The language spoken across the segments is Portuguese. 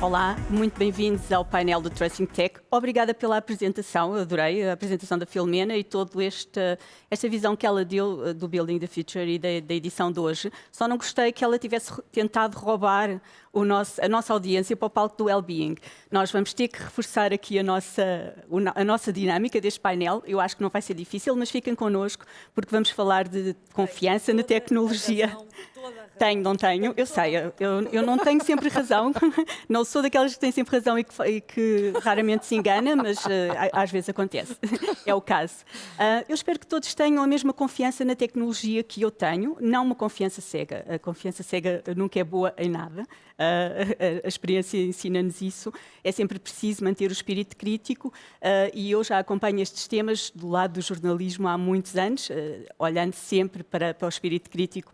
Olá, muito bem-vindos ao painel do Trusting Tech. Obrigada pela apresentação, eu adorei a apresentação da Filomena e toda esta visão que ela deu do Building the Future e da edição de hoje. Só não gostei que ela tivesse tentado roubar a nossa audiência para o palco do Wellbeing. Nós vamos ter que reforçar aqui a nossa dinâmica deste painel. Eu acho que não vai ser difícil, mas fiquem connosco porque vamos falar de confiança na tecnologia. Tenho, não tenho, eu sei, eu não tenho sempre razão, não sou daquelas que têm sempre razão e que raramente se engana, mas às vezes acontece, é o caso. Eu espero que todos tenham a mesma confiança na tecnologia que eu tenho, não uma confiança cega. A confiança cega nunca é boa em nada, a experiência ensina-nos isso. É sempre preciso manter o espírito crítico e eu já acompanho estes temas do lado do jornalismo há muitos anos, olhando sempre para o espírito crítico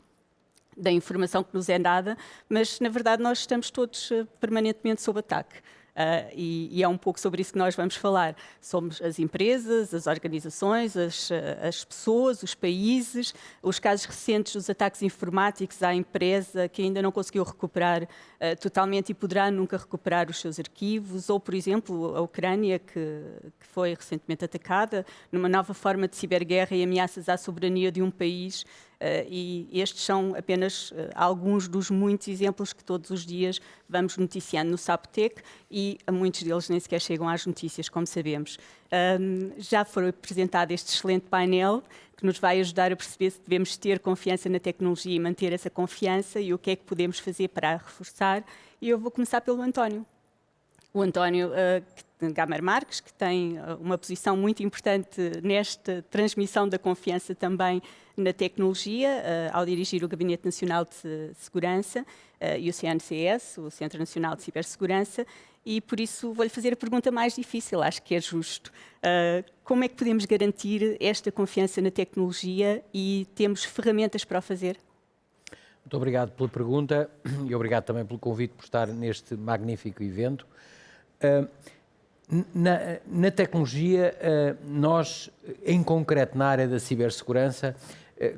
da informação que nos é dada, mas na verdade nós estamos todos permanentemente sob ataque. E é um pouco sobre isso que nós vamos falar. Somos as empresas, as organizações, as pessoas, os países, os casos recentes dos ataques informáticos à empresa que ainda não conseguiu recuperar totalmente e poderá nunca recuperar os seus arquivos, ou, por exemplo, a Ucrânia, que foi recentemente atacada numa nova forma de ciberguerra e ameaças à soberania de um país. E estes são apenas alguns dos muitos exemplos que todos os dias vamos noticiando no SAPTech e muitos deles nem sequer chegam às notícias, como sabemos. Já foi apresentado este excelente painel que nos vai ajudar a perceber se devemos ter confiança na tecnologia e manter essa confiança e o que é que podemos fazer para a reforçar. E eu vou começar pelo António. O António Gamer Marques, que tem uma posição muito importante nesta transmissão da confiança também na tecnologia, ao dirigir o Gabinete Nacional de Segurança e o CNCS, o Centro Nacional de Cibersegurança, e por isso vou-lhe fazer a pergunta mais difícil, acho que é justo. Como é que podemos garantir esta confiança na tecnologia e temos ferramentas para o fazer? Muito obrigado pela pergunta e obrigado também pelo convite por estar neste magnífico evento. Na tecnologia, nós, em concreto na área da cibersegurança,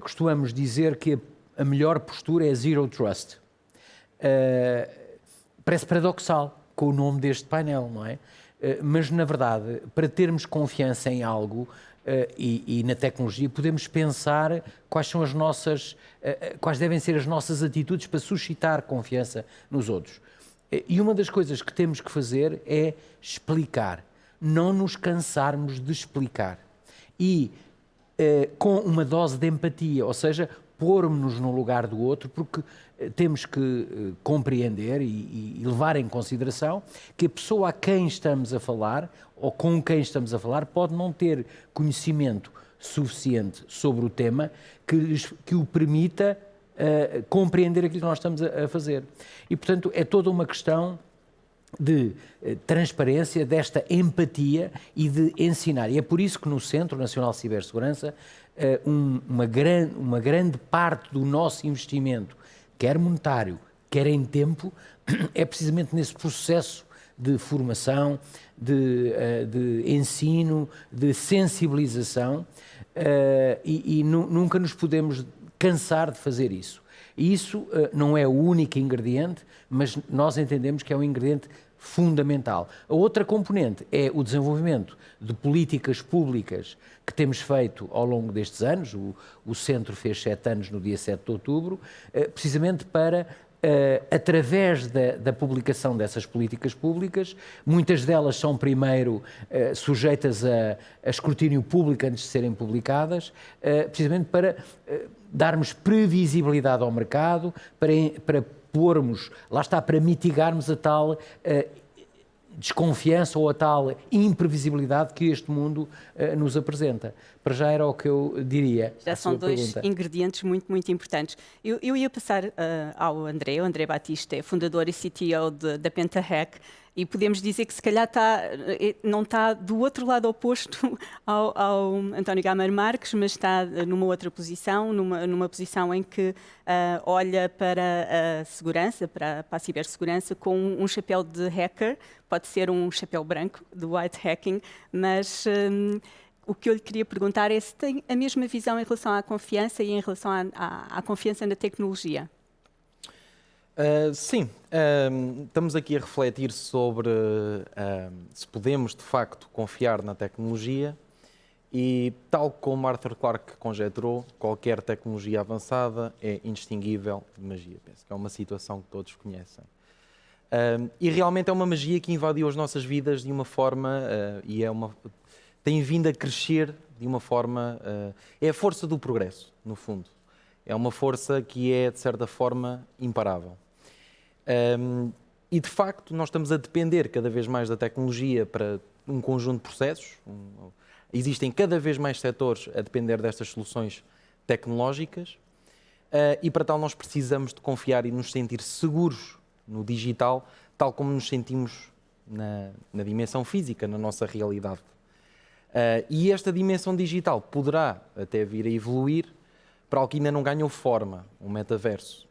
costumamos dizer que a melhor postura é Zero Trust. Parece paradoxal com o nome deste painel, não é? Mas, na verdade, para termos confiança em algo e na tecnologia, podemos pensar quais devem ser as nossas atitudes para suscitar confiança nos outros. E uma das coisas que temos que fazer é explicar, não nos cansarmos de explicar. E com uma dose de empatia, ou seja, pormos-nos no lugar do outro, porque temos que compreender e levar em consideração que a pessoa a quem estamos a falar, ou com quem estamos a falar, pode não ter conhecimento suficiente sobre o tema que o permita compreender aquilo que nós estamos a fazer. E, portanto, é toda uma questão de transparência, desta empatia e de ensinar. E é por isso que no Centro Nacional de Cibersegurança uma grande parte do nosso investimento, quer monetário, quer em tempo, é precisamente nesse processo de formação, de ensino, de sensibilização e nunca nos podemos cansar de fazer isso. E isso não é o único ingrediente, mas nós entendemos que é um ingrediente fundamental. A outra componente é o desenvolvimento de políticas públicas que temos feito ao longo destes anos. O Centro fez 7 anos no dia 7 de outubro, precisamente para, através da publicação dessas políticas públicas, muitas delas são primeiro sujeitas a escrutínio público antes de serem publicadas, precisamente para darmos previsibilidade ao mercado, para pormos, lá está, para mitigarmos a tal desconfiança ou a tal imprevisibilidade que este mundo nos apresenta. Para já era o que eu diria. Já são dois ingredientes muito, muito importantes. Eu ia passar ao André. O André Batista é fundador e CTO da PentaHack. E podemos dizer que se calhar não está do outro lado oposto ao António Gamer Marques, mas está numa outra posição, numa posição em que olha para a segurança, para a cibersegurança, com um chapéu de hacker. Pode ser um chapéu branco, do white hacking, mas o que eu lhe queria perguntar é se tem a mesma visão em relação à confiança e em relação à confiança na tecnologia. Sim, estamos aqui a refletir sobre se podemos de facto confiar na tecnologia e, tal como Arthur Clarke conjeturou, qualquer tecnologia avançada é indistinguível de magia. Penso que é uma situação que todos conhecem. E realmente é uma magia que invadiu as nossas vidas de uma forma tem vindo a crescer de uma forma. É a força do progresso, no fundo. É uma força que é, de certa forma, imparável. E, de facto, nós estamos a depender cada vez mais da tecnologia para um conjunto de processos. Existem cada vez mais setores a depender destas soluções tecnológicas e, para tal, nós precisamos de confiar e nos sentir seguros no digital, tal como nos sentimos na dimensão física, na nossa realidade. E esta dimensão digital poderá até vir a evoluir para algo que ainda não ganhou forma, um metaverso.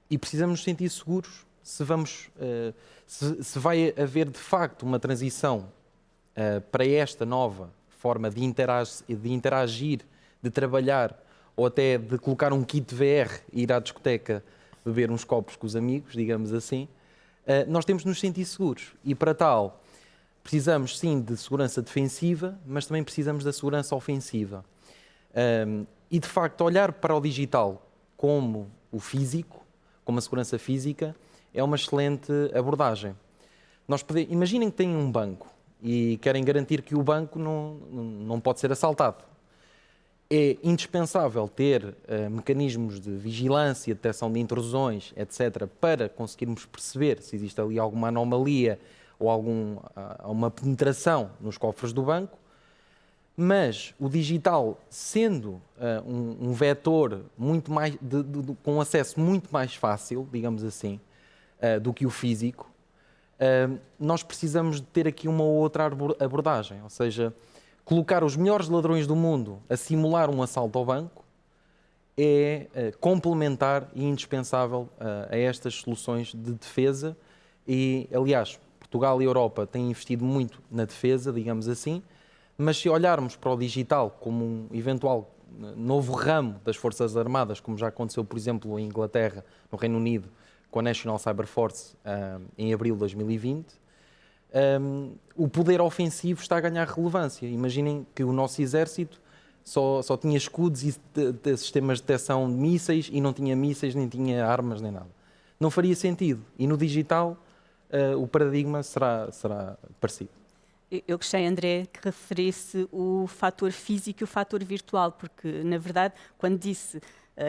E precisamos nos sentir seguros se vai haver de facto uma transição para esta nova forma de interagir, de trabalhar ou até de colocar um kit VR e ir à discoteca beber uns copos com os amigos, digamos assim. Nós temos de nos sentir seguros e, para tal, precisamos sim de segurança defensiva, mas também precisamos da segurança ofensiva. E, de facto, olhar para o digital como o físico, como a segurança física, é uma excelente abordagem. Imaginem que têm um banco e querem garantir que o banco não pode ser assaltado. É indispensável ter mecanismos de vigilância, detecção de intrusões, etc., para conseguirmos perceber se existe ali alguma anomalia ou alguma penetração nos cofres do banco. Mas o digital, sendo um vetor muito mais com acesso muito mais fácil, digamos assim, do que o físico, nós precisamos de ter aqui uma outra abordagem, ou seja, colocar os melhores ladrões do mundo a simular um assalto ao banco é complementar e indispensável a estas soluções de defesa e, aliás, Portugal e a Europa têm investido muito na defesa, digamos assim, mas se olharmos para o digital como um eventual novo ramo das Forças Armadas, como já aconteceu, por exemplo, em Inglaterra, no Reino Unido, com a National Cyber Force em abril de 2020, o poder ofensivo está a ganhar relevância. Imaginem que o nosso exército só tinha escudos e sistemas de detecção de mísseis e não tinha mísseis, nem tinha armas, nem nada. Não faria sentido. E no digital o paradigma será parecido. Eu gostei, André, que referisse o fator físico e o fator virtual, porque, na verdade, quando disse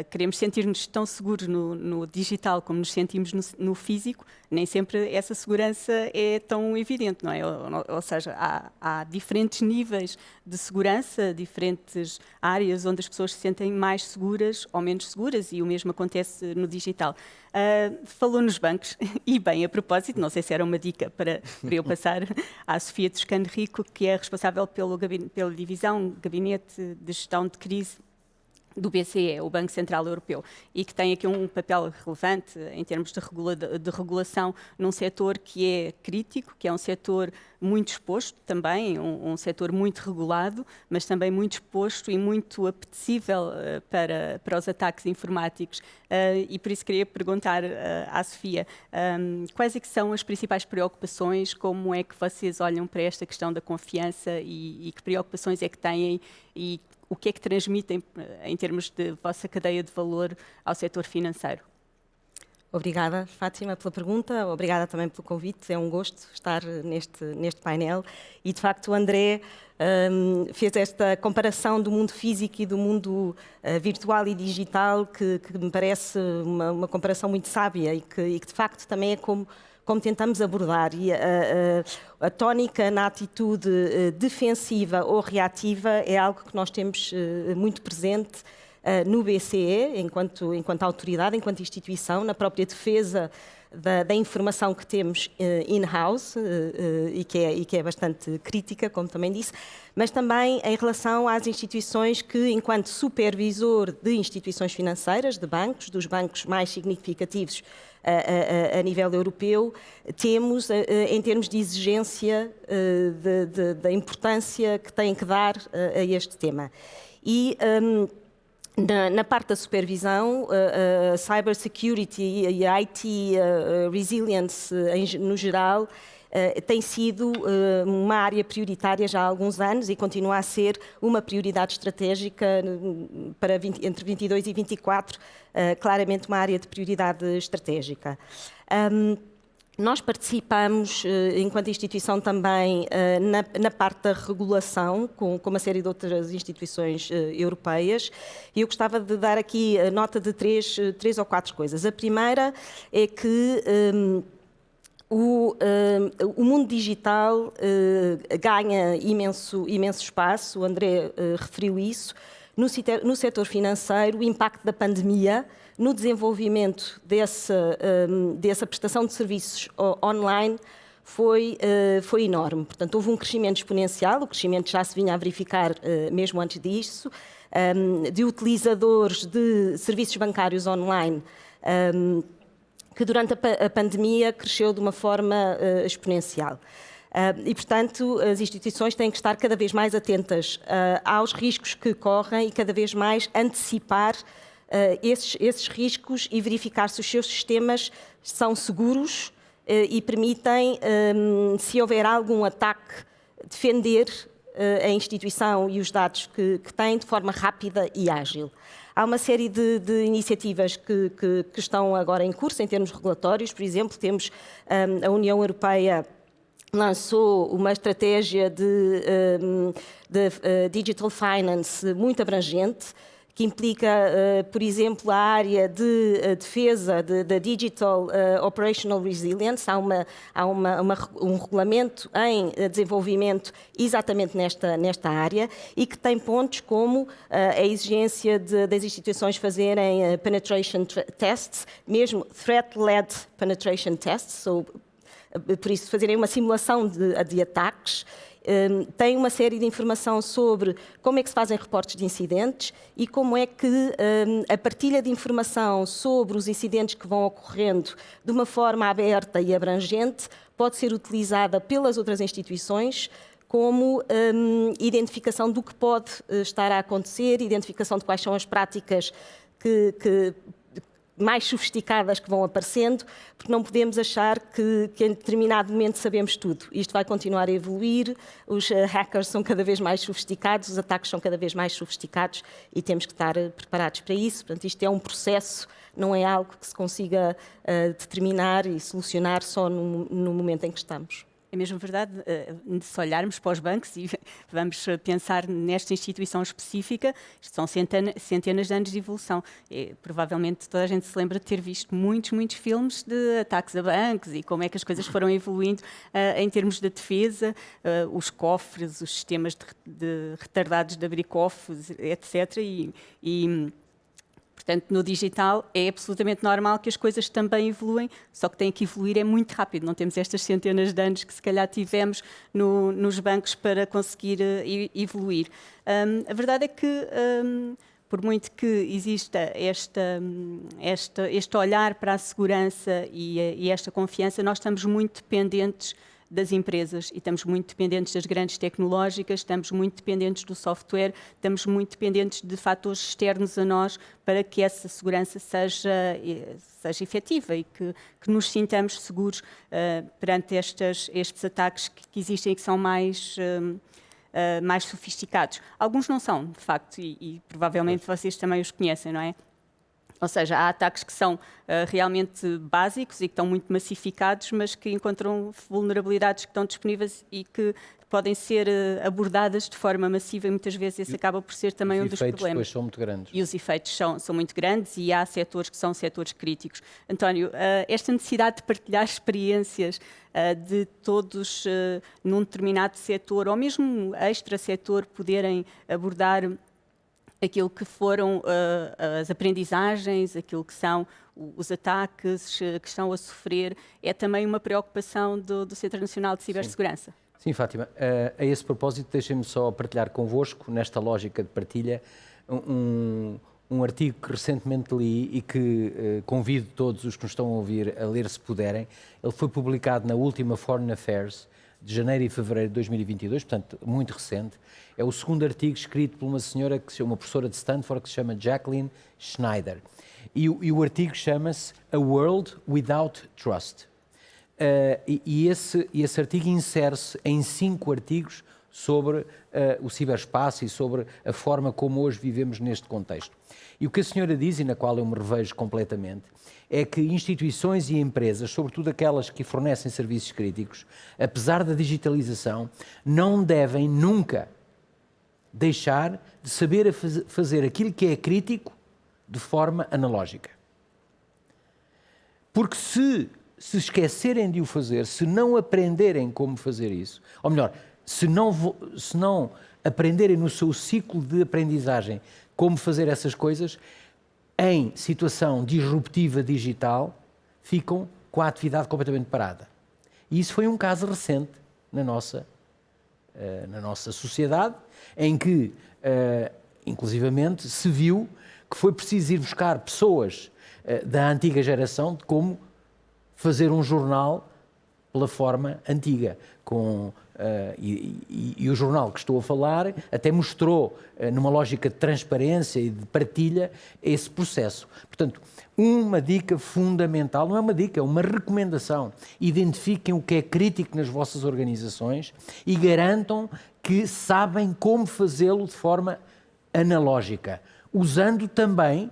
queremos sentir-nos tão seguros no digital como nos sentimos no físico, nem sempre essa segurança é tão evidente, não é? Ou seja, há diferentes níveis de segurança, diferentes áreas onde as pessoas se sentem mais seguras ou menos seguras, e o mesmo acontece no digital. Falou nos bancos, e bem, a propósito, não sei se era uma dica para eu passar à Sofia Toscano Rico, que é responsável pela divisão Gabinete de Gestão de Crise do BCE, o Banco Central Europeu, e que tem aqui um papel relevante em termos de regulação num setor que é crítico, que é um setor muito exposto também, um setor muito regulado, mas também muito exposto e muito apetecível para os ataques informáticos. E por isso queria perguntar à Sofia, quais é que são as principais preocupações, como é que vocês olham para esta questão da confiança e que preocupações é que têm e o que é que transmitem em termos de vossa cadeia de valor ao setor financeiro? Obrigada, Fátima, pela pergunta. Obrigada também pelo convite. É um gosto estar neste painel. E, de facto, o André fez esta comparação do mundo físico e do mundo virtual e digital que me parece uma comparação muito sábia e que, de facto, também é como tentamos abordar. E a tónica na atitude defensiva ou reativa é algo que nós temos muito presente no BCE, enquanto autoridade, enquanto instituição, na própria defesa da informação que temos in-house e que é bastante crítica, como também disse, mas também em relação às instituições que, enquanto supervisor de instituições financeiras, de bancos, dos bancos mais significativos a nível europeu, temos em termos de exigência da importância que têm que dar a este tema. E Na parte da supervisão, a cybersecurity e a IT resilience no geral tem sido uma área prioritária já há alguns anos e continua a ser uma prioridade estratégica para entre 22 e 24, claramente uma área de prioridade estratégica. Nós participamos, enquanto instituição, também na parte da regulação, com uma série de outras instituições europeias. E eu gostava de dar aqui a nota de três ou quatro coisas. A primeira é que o mundo digital ganha imenso espaço, o André referiu isso, no setor financeiro, o impacto da pandemia no desenvolvimento dessa prestação de serviços online foi enorme. Portanto, houve um crescimento exponencial, o crescimento já se vinha a verificar mesmo antes disso, de utilizadores de serviços bancários online, que durante a pandemia cresceu de uma forma exponencial. E, portanto, as instituições têm que estar cada vez mais atentas aos riscos que correm e cada vez mais antecipar esses riscos e verificar se os seus sistemas são seguros e permitem, se houver algum ataque, defender a instituição e os dados que têm de forma rápida e ágil. Há uma série de iniciativas que estão agora em curso em termos regulatórios. Por exemplo, temos a União Europeia lançou uma estratégia de digital finance muito abrangente, que implica, por exemplo, a área de defesa da Digital Operational Resilience. Há um regulamento em desenvolvimento exatamente nesta área e que tem pontos como a exigência das instituições fazerem penetration tests, mesmo threat-led penetration tests, ou, por isso, fazerem uma simulação de ataques. Tem uma série de informação sobre como é que se fazem reportes de incidentes e como é que a partilha de informação sobre os incidentes que vão ocorrendo de uma forma aberta e abrangente pode ser utilizada pelas outras instituições como identificação do que pode estar a acontecer, identificação de quais são as práticas mais sofisticadas que vão aparecendo, porque não podemos achar que em determinado momento sabemos tudo. Isto vai continuar a evoluir, os hackers são cada vez mais sofisticados, os ataques são cada vez mais sofisticados e temos que estar preparados para isso. Portanto, isto é um processo, não é algo que se consiga determinar e solucionar só no momento em que estamos. É mesmo verdade, se olharmos para os bancos e vamos pensar nesta instituição específica, isto são centenas de anos de evolução. Provavelmente toda a gente se lembra de ter visto muitos filmes de ataques a bancos e como é que as coisas foram evoluindo em termos de defesa, os cofres, os sistemas de retardados de abrir cofres, etc. Portanto, no digital é absolutamente normal que as coisas também evoluem, só que tem que evoluir muito rápido. Não temos estas centenas de anos que se calhar tivemos nos bancos para conseguir evoluir. A verdade é que, por muito que exista este olhar para a segurança e esta confiança, nós estamos muito dependentes das empresas e estamos muito dependentes das grandes tecnológicas, estamos muito dependentes do software, estamos muito dependentes de fatores externos a nós para que essa segurança seja efetiva e que nos sintamos seguros perante estes ataques que existem e que são mais sofisticados. Alguns não são, de facto, e provavelmente vocês também os conhecem, não é? Ou seja, há ataques que são realmente básicos e que estão muito massificados, mas que encontram vulnerabilidades que estão disponíveis e que podem ser abordadas de forma massiva e muitas vezes esse acaba por ser também um dos problemas. Os efeitos depois são muito grandes. E os efeitos são muito grandes e há setores que são setores críticos. António, esta necessidade de partilhar experiências de todos num determinado setor ou mesmo extra-setor poderem abordar aquilo que foram as aprendizagens, aquilo que são os ataques que estão a sofrer, é também uma preocupação do Centro Nacional de Cibersegurança. Sim, Fátima. A esse propósito, deixem-me só partilhar convosco, nesta lógica de partilha, um artigo que recentemente li e que convido todos os que nos estão a ouvir a ler, se puderem. Ele foi publicado na última Foreign Affairs de janeiro e fevereiro de 2022, portanto, muito recente. É o segundo artigo escrito por uma senhora, uma professora de Stanford, que se chama Jacqueline Schneider. E o artigo chama-se A World Without Trust. Esse artigo insere-se em 5 artigos sobre o ciberespaço e sobre a forma como hoje vivemos neste contexto. E o que a senhora diz, e na qual eu me revejo completamente, é que instituições e empresas, sobretudo aquelas que fornecem serviços críticos, apesar da digitalização, não devem nunca deixar de saber fazer aquilo que é crítico de forma analógica. Porque se esquecerem de o fazer, se não aprenderem como fazer isso, ou melhor, se não aprenderem no seu ciclo de aprendizagem como fazer essas coisas, em situação disruptiva digital, ficam com a atividade completamente parada. E isso foi um caso recente na nossa sociedade, em que, inclusivamente, se viu que foi preciso ir buscar pessoas da antiga geração de como fazer um jornal pela forma antiga. E o jornal que estou a falar até mostrou, numa lógica de transparência e de partilha, esse processo. Portanto, uma dica fundamental, não é uma dica, é uma recomendação. Identifiquem o que é crítico nas vossas organizações e garantam que sabem como fazê-lo de forma analógica, usando também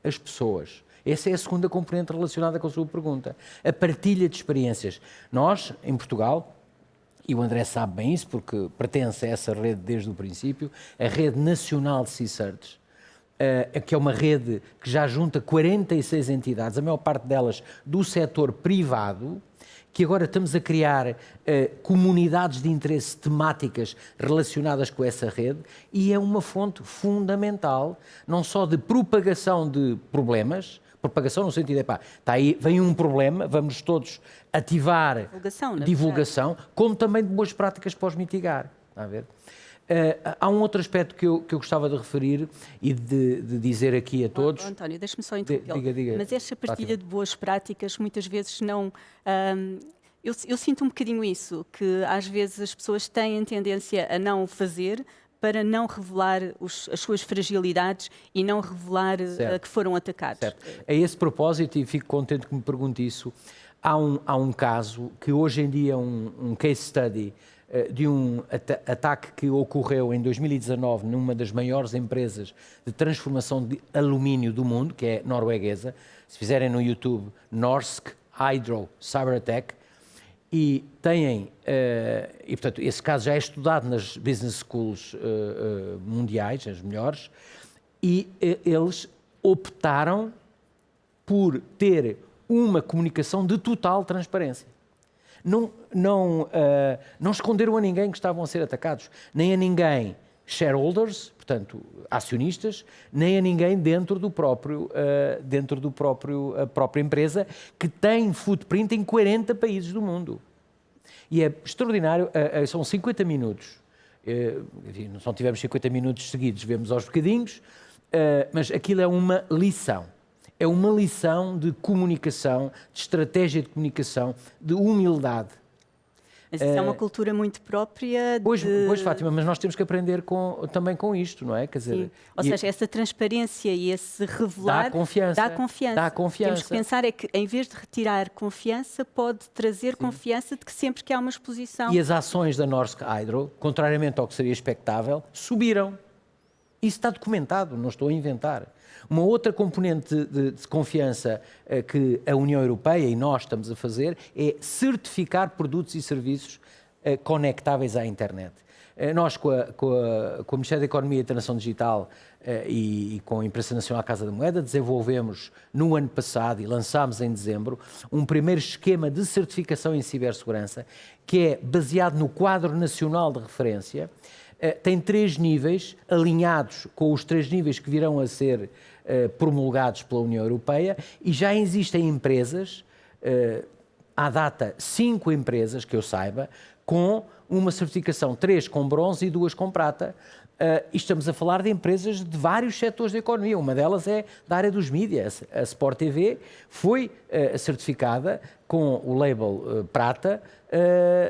as pessoas. Essa é a segunda componente relacionada com a sua pergunta. A partilha de experiências. Nós, em Portugal, e o André sabe bem isso porque pertence a essa rede desde o princípio, a Rede Nacional de C-Search, que é uma rede que já junta 46 entidades, a maior parte delas do setor privado, que agora estamos a criar comunidades de interesse temáticas relacionadas com essa rede, e é uma fonte fundamental, não só de propagação de problemas, propagação no sentido de, está aí, vem um problema, vamos todos ativar divulgação, como também de boas práticas para os mitigar. Está a ver? Há um outro aspecto que eu gostava de referir e de dizer aqui a todos. António, deixe-me só interrompê-lo. Diga, mas esta partilha de boas práticas muitas vezes não... eu sinto um bocadinho isso, que às vezes as pessoas têm tendência a não fazer para não revelar as suas fragilidades e não revelar que foram atacados. Certo. A esse propósito, e fico contente que me pergunte isso, há um caso que hoje em dia é um case study de um ataque que ocorreu em 2019 numa das maiores empresas de transformação de alumínio do mundo, que é norueguesa. Se fizerem no YouTube, Norsk Hydro Cyber Attack, e têm, e portanto esse caso já é estudado nas business schools mundiais, as melhores, e eles optaram por ter uma comunicação de total transparência. Não esconderam a ninguém que estavam a ser atacados, nem a ninguém shareholders, portanto acionistas, nem a ninguém dentro da própria empresa, que tem footprint em 40 países do mundo. E é extraordinário, são 50 minutos, se não tivermos 50 minutos seguidos, vemos aos bocadinhos, mas aquilo é uma lição. É uma lição de comunicação, de estratégia de comunicação, de humildade. Mas isso é uma cultura muito própria de... Pois, Fátima, mas nós temos que aprender também com isto, não é? Quer dizer, ou seja, essa transparência e esse revelar... Dá confiança. Temos que pensar é que, em vez de retirar confiança, pode trazer confiança de que sempre que há uma exposição... E as ações da Norsk Hydro, contrariamente ao que seria expectável, subiram. Isso está documentado, não estou a inventar. Uma outra componente de confiança que a União Europeia e nós estamos a fazer é certificar produtos e serviços conectáveis à internet. Nós, com o Ministério da Economia e Transição Digital e com a Imprensa Nacional Casa da Moeda, desenvolvemos no ano passado e lançámos em dezembro um primeiro esquema de certificação em cibersegurança que é baseado no quadro nacional de referência. Tem 3 níveis, alinhados com os 3 níveis que virão a ser promulgados pela União Europeia, e já existem empresas, à data 5 empresas, que eu saiba, com uma certificação 3 com bronze e 2 com prata. E estamos a falar de empresas de vários setores da economia. Uma delas é da área dos mídias. A Sport TV foi certificada com o label prata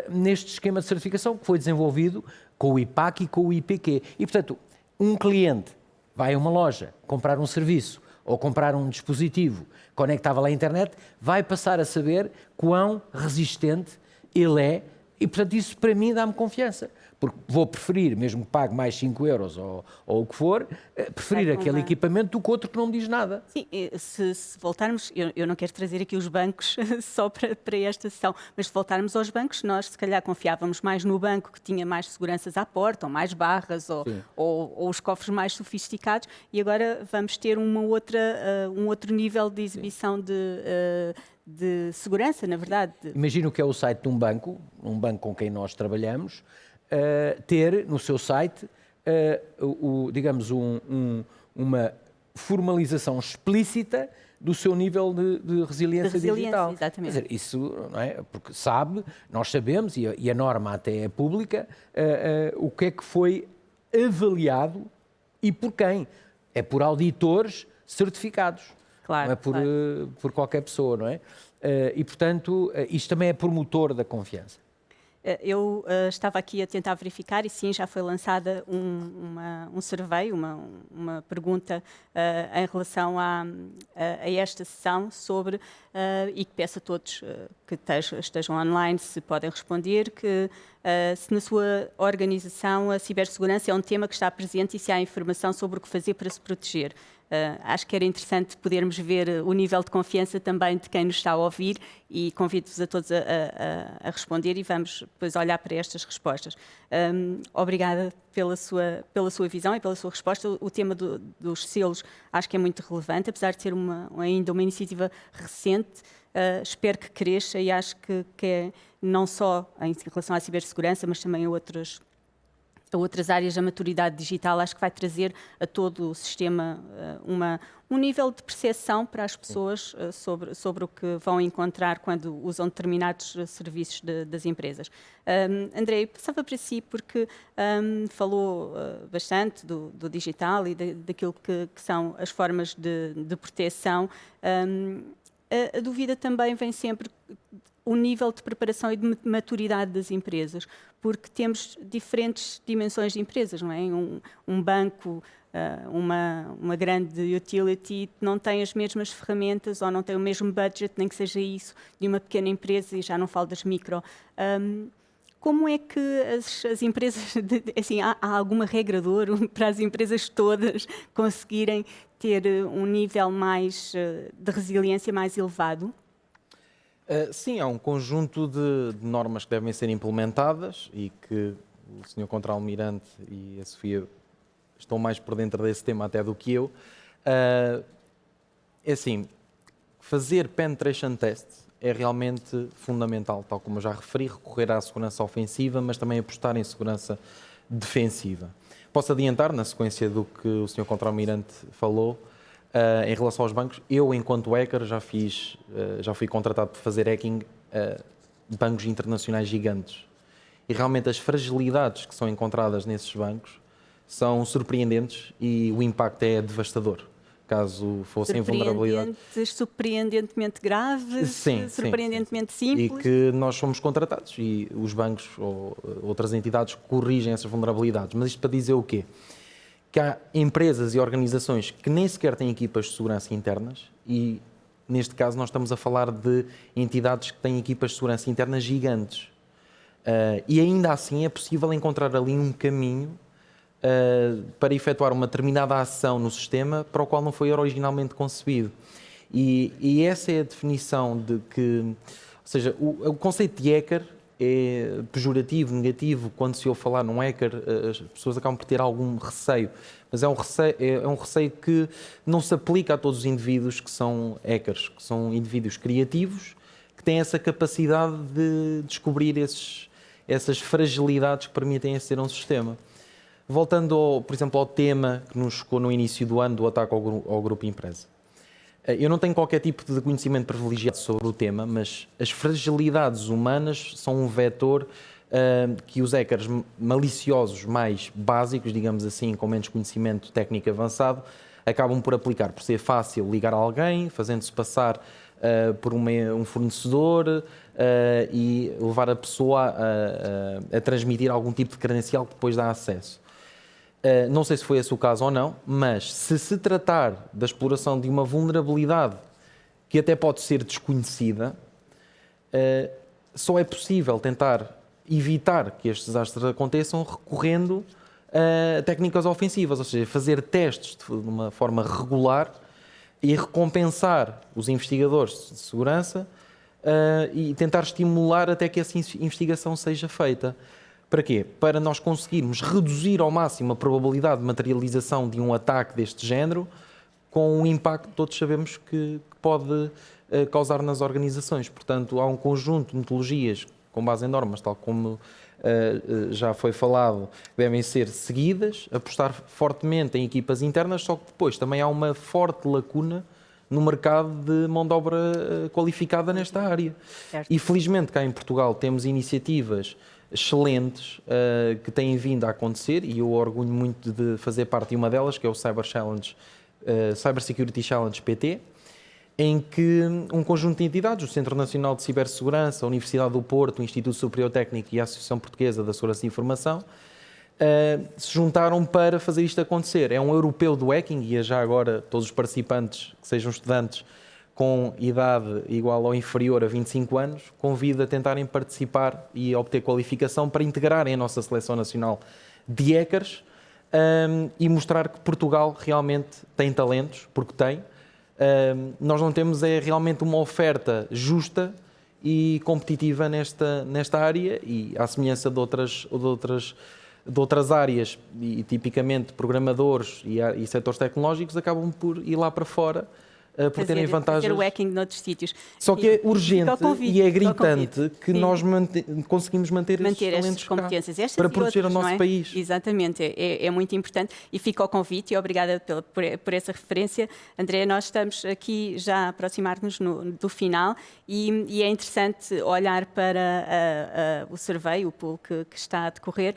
neste esquema de certificação que foi desenvolvido com o IPAC e com o IPQ. E, portanto, um cliente vai a uma loja comprar um serviço ou comprar um dispositivo conectável à internet, vai passar a saber quão resistente ele é e, portanto, isso para mim dá-me confiança. Porque vou preferir, mesmo que pague mais 5 euros ou o que for, preferir aquele equipamento do que outro que não me diz nada. Sim, se voltarmos, eu não quero trazer aqui os bancos só para esta sessão, mas se voltarmos aos bancos, nós se calhar confiávamos mais no banco que tinha mais seguranças à porta, ou mais barras, ou os cofres mais sofisticados, e agora vamos ter um outro nível de exibição de segurança, na verdade. Imagina o que é o site de um banco com quem nós trabalhamos, ter no seu site, digamos, uma formalização explícita do seu nível de resiliência digital. Exatamente. Quer dizer, isso, não é? Porque nós sabemos, e a norma até é pública, o que é que foi avaliado e por quem. É por auditores certificados. Claro, não é por qualquer pessoa, não é? E, portanto, isto também é promotor da confiança. Eu estava aqui a tentar verificar e sim, já foi lançada um survey, uma pergunta em relação a esta sessão sobre, e que peço a todos que estejam online se podem responder, que se na sua organização a cibersegurança é um tema que está presente e se há informação sobre o que fazer para se proteger. Acho que era interessante podermos ver o nível de confiança também de quem nos está a ouvir e convido-vos a todos a responder e vamos depois olhar para estas respostas. Obrigada pela sua visão e pela sua resposta. O tema dos selos acho que é muito relevante, apesar de ser ainda uma iniciativa recente. Espero que cresça e acho que é não só em relação à cibersegurança, mas também a outras áreas da maturidade digital, acho que vai trazer a todo o sistema um nível de percepção para as pessoas sobre o que vão encontrar quando usam determinados serviços das empresas. André, passava para si porque falou bastante do digital e daquilo que são as formas de proteção. A dúvida também vem sempre o nível de preparação e de maturidade das empresas, porque temos diferentes dimensões de empresas, não é? Um banco, uma grande utility não tem as mesmas ferramentas ou não tem o mesmo budget, nem que seja isso, de uma pequena empresa, e já não falo das micro. Como é que as empresas, assim, há alguma regra de ouro para as empresas todas conseguirem ter um nível mais de resiliência mais elevado? Sim, há um conjunto de normas que devem ser implementadas e que o Sr. Contra-Almirante e a Sofia estão mais por dentro desse tema até do que eu. É assim, fazer penetration tests é realmente fundamental, tal como eu já referi, recorrer à segurança ofensiva, mas também apostar em segurança defensiva. Posso adiantar, na sequência do que o Sr. Contra-Almirante falou, em relação aos bancos, eu, enquanto hacker, já fui contratado para fazer hacking de bancos internacionais gigantes. E realmente as fragilidades que são encontradas nesses bancos são surpreendentes e o impacto é devastador, caso fossem vulnerabilidades. Surpreendentemente graves, surpreendentemente simples. E que nós somos contratados e os bancos ou outras entidades corrigem essas vulnerabilidades. Mas isto para dizer o quê? Que há empresas e organizações que nem sequer têm equipas de segurança internas e, neste caso, nós estamos a falar de entidades que têm equipas de segurança internas gigantes. E ainda assim é possível encontrar ali um caminho para efetuar uma determinada ação no sistema para o qual não foi originalmente concebido. E essa é a definição de que... Ou seja, o conceito de hacker é pejorativo, negativo. Quando se ouve falar num hacker, as pessoas acabam por ter algum receio. Mas é um receio que não se aplica a todos os indivíduos que são hackers, que são indivíduos criativos, que têm essa capacidade de descobrir essas fragilidades que permitem aceder a um sistema. Voltando, por exemplo, ao tema que nos chocou no início do ano, do ataque ao grupo Empresa. Eu não tenho qualquer tipo de conhecimento privilegiado sobre o tema, mas as fragilidades humanas são um vetor que os hackers maliciosos mais básicos, digamos assim, com menos conhecimento técnico avançado, acabam por aplicar, por ser fácil ligar a alguém, fazendo-se passar por um fornecedor e levar a pessoa a transmitir algum tipo de credencial que depois dá acesso. Não sei se foi esse o caso ou não, mas se tratar da exploração de uma vulnerabilidade que até pode ser desconhecida, só é possível tentar evitar que estes desastres aconteçam recorrendo a técnicas ofensivas, ou seja, fazer testes de uma forma regular e recompensar os investigadores de segurança e tentar estimular até que essa investigação seja feita. Para quê? Para nós conseguirmos reduzir ao máximo a probabilidade de materialização de um ataque deste género, com o impacto que todos sabemos que pode causar nas organizações. Portanto, há um conjunto de metodologias com base em normas, tal como já foi falado, devem ser seguidas, apostar fortemente em equipas internas, só que depois também há uma forte lacuna no mercado de mão de obra qualificada nesta área. Certo. E felizmente cá em Portugal temos iniciativas excelentes que têm vindo a acontecer e eu orgulho muito de fazer parte de uma delas, que é o Cyber Security Challenge PT, em que um conjunto de entidades, o Centro Nacional de Cibersegurança, a Universidade do Porto, o Instituto Superior Técnico e a Associação Portuguesa da Segurança de Informação, se juntaram para fazer isto acontecer. É um europeu do hacking e já agora todos os participantes, que sejam estudantes com idade igual ou inferior a 25 anos, convido a tentarem participar e obter qualificação para integrarem a nossa Seleção Nacional de Hackers e mostrar que Portugal realmente tem talentos, porque tem. Nós não temos realmente uma oferta justa e competitiva nesta área e à semelhança de outras áreas e tipicamente programadores e setores tecnológicos acabam por ir lá para fora por terem vantagens. Fazer o hacking noutros sítios. Só que é urgente e é gritante que Sim. nós conseguimos manter estes estas talentos competências cá, estas para e proteger outras, o nosso não é? país. Exatamente, é muito importante e fica ao convite e obrigada por essa referência. André, nós estamos aqui já a aproximar-nos do final e é interessante olhar para o survey, o pool que está a decorrer,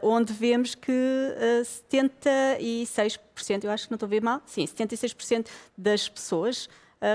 onde vemos que 76%, eu acho que não estou a ver mal, sim, 76% das pessoas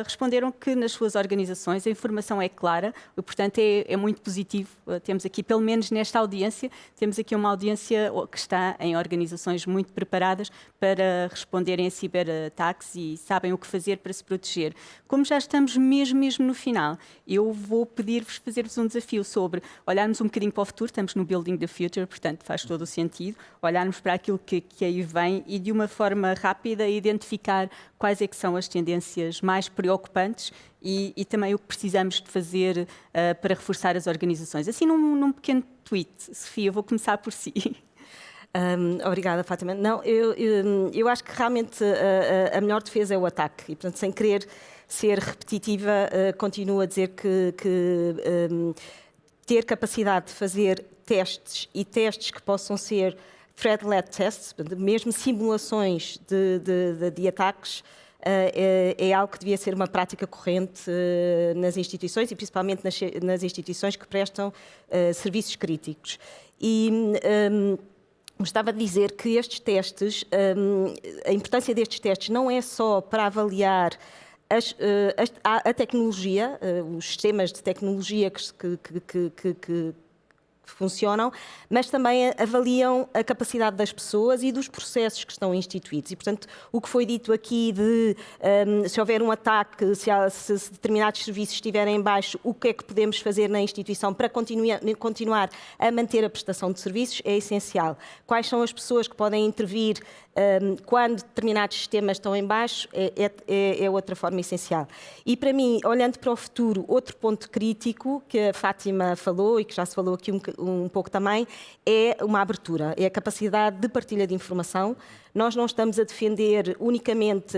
responderam que nas suas organizações a informação é clara e, portanto, é muito positivo. Temos aqui, pelo menos nesta audiência, temos aqui uma audiência que está em organizações muito preparadas para responderem a ciberataques e sabem o que fazer para se proteger. Como já estamos mesmo no final, eu vou pedir-vos, fazer-vos um desafio sobre olharmos um bocadinho para o futuro, estamos no Building the Future, portanto faz todo o sentido, olharmos para aquilo que aí vem e de uma forma rápida identificar quais é que são as tendências mais preocupantes e também o que precisamos de fazer para reforçar as organizações. Assim, num pequeno tweet. Sofia, vou começar por si. Obrigada, Fátima. Não, eu acho que realmente a melhor defesa é o ataque e, portanto, sem querer ser repetitiva, continuo a dizer que ter capacidade de fazer testes e testes que possam ser threat-led tests, mesmo simulações de ataques, é algo que devia ser uma prática corrente nas instituições e principalmente nas instituições que prestam serviços críticos. E gostava de dizer que estes testes, a importância destes testes não é só para avaliar a tecnologia, os sistemas de tecnologia que funcionam, mas também avaliam a capacidade das pessoas e dos processos que estão instituídos. E, portanto, o que foi dito aqui de se houver um ataque, se determinados serviços estiverem em baixo, o que é que podemos fazer na instituição para continuar a manter a prestação de serviços é essencial. Quais são as pessoas que podem intervir quando determinados sistemas estão em baixo é outra forma essencial. E, para mim, olhando para o futuro, outro ponto crítico que a Fátima falou e que já se falou aqui um pouco também, é uma abertura, é a capacidade de partilha de informação, nós não estamos a defender unicamente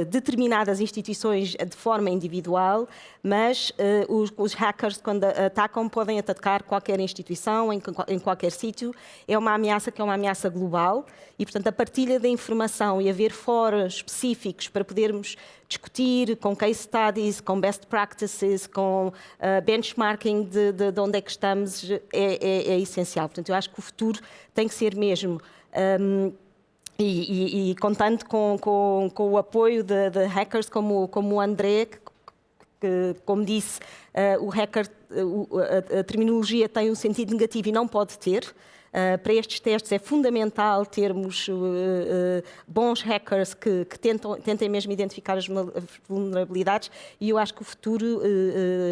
determinadas instituições de forma individual, mas os hackers, quando atacam, podem atacar qualquer instituição, em qualquer sítio. É uma ameaça que é uma ameaça global e, portanto, a partilha da informação e haver fóruns específicos para podermos discutir com case studies, com best practices, com benchmarking de onde é que estamos, é essencial. Portanto, eu acho que o futuro tem que ser mesmo, e contando com o apoio de hackers como o André, que, como disse, o hacker, a terminologia tem um sentido negativo e não pode ter. Para estes testes é fundamental termos bons hackers que tentem mesmo identificar as vulnerabilidades, e eu acho que o futuro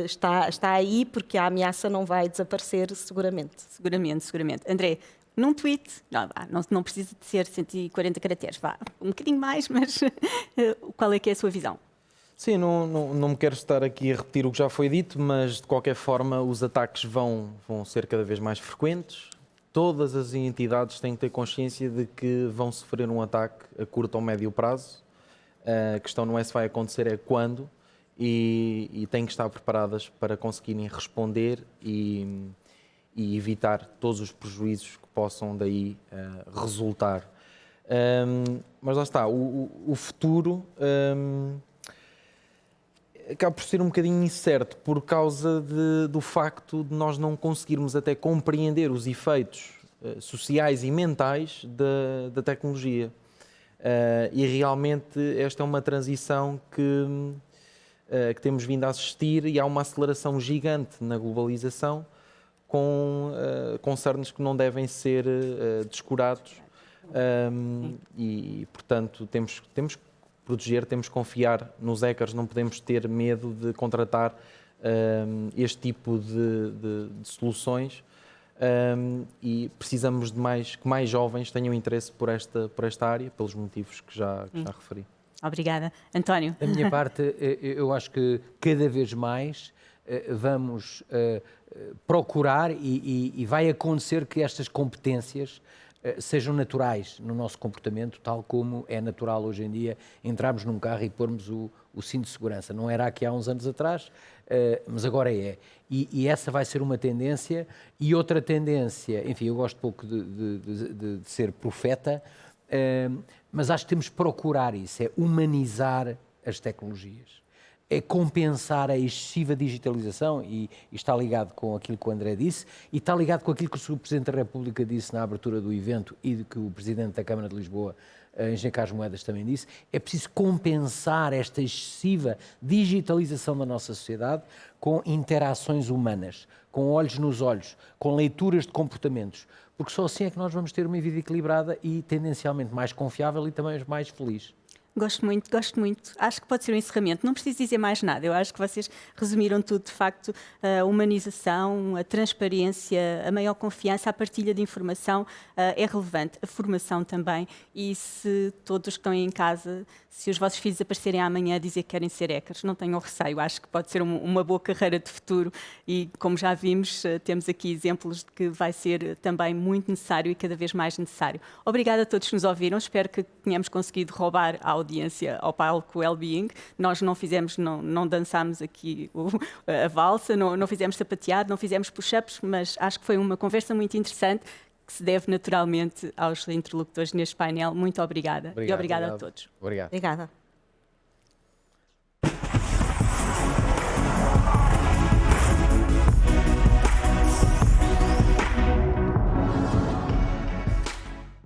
está aí, porque a ameaça não vai desaparecer seguramente. Seguramente. André, num tweet, não precisa de ser 140 caracteres, vá um bocadinho mais, mas qual é que é a sua visão? Sim, não me quero estar aqui a repetir o que já foi dito, mas de qualquer forma os ataques vão ser cada vez mais frequentes. Todas as entidades têm que ter consciência de que vão sofrer um ataque a curto ou médio prazo. A questão não é se vai acontecer, é quando, e têm que estar preparadas para conseguirem responder e evitar todos os prejuízos que possam daí resultar. Mas lá está, o futuro acaba por ser um bocadinho incerto por causa do facto de nós não conseguirmos até compreender os efeitos sociais e mentais da tecnologia. E realmente esta é uma transição que temos vindo a assistir, e há uma aceleração gigante na globalização, com concernos que não devem ser descurados, e portanto temos que proteger, temos que confiar nos hackers, não podemos ter medo de contratar este tipo de soluções, e precisamos que mais jovens tenham interesse por esta área, pelos motivos que já referi. Obrigada. António? Da minha parte, eu acho que cada vez mais vamos procurar e vai acontecer que estas competências sejam naturais no nosso comportamento, tal como é natural hoje em dia entrarmos num carro e pormos o cinto de segurança. Não era aqui há uns anos atrás, mas agora é. E essa vai ser uma tendência. E outra tendência, enfim, eu gosto pouco de ser profeta, mas acho que temos que procurar isso, é humanizar as tecnologias. É compensar a excessiva digitalização, e está ligado com aquilo que o André disse, e está ligado com aquilo que o Sr. Presidente da República disse na abertura do evento e que o Presidente da Câmara de Lisboa, Engenheiro Carlos Moedas, também disse. É preciso compensar esta excessiva digitalização da nossa sociedade com interações humanas, com olhos nos olhos, com leituras de comportamentos, porque só assim é que nós vamos ter uma vida equilibrada e tendencialmente mais confiável e também mais feliz. Gosto muito. Acho que pode ser um encerramento. Não preciso dizer mais nada. Eu acho que vocês resumiram tudo. De facto, a humanização, a transparência, a maior confiança, a partilha de informação é relevante. A formação também. E se todos que estão aí em casa, se os vossos filhos aparecerem amanhã a dizer que querem ser hackers, não tenham receio. Acho que pode ser uma boa carreira de futuro. E, como já vimos, temos aqui exemplos de que vai ser também muito necessário e cada vez mais necessário. Obrigada a todos que nos ouviram. Espero que tenhamos conseguido roubar a audiência ao palco Wellbeing. Nós não fizemos, não dançámos aqui a valsa, não fizemos sapateado, não fizemos push-ups, mas acho que foi uma conversa muito interessante que se deve naturalmente aos interlocutores neste painel. Muito obrigada. E obrigada a todos. Obrigado. Obrigada.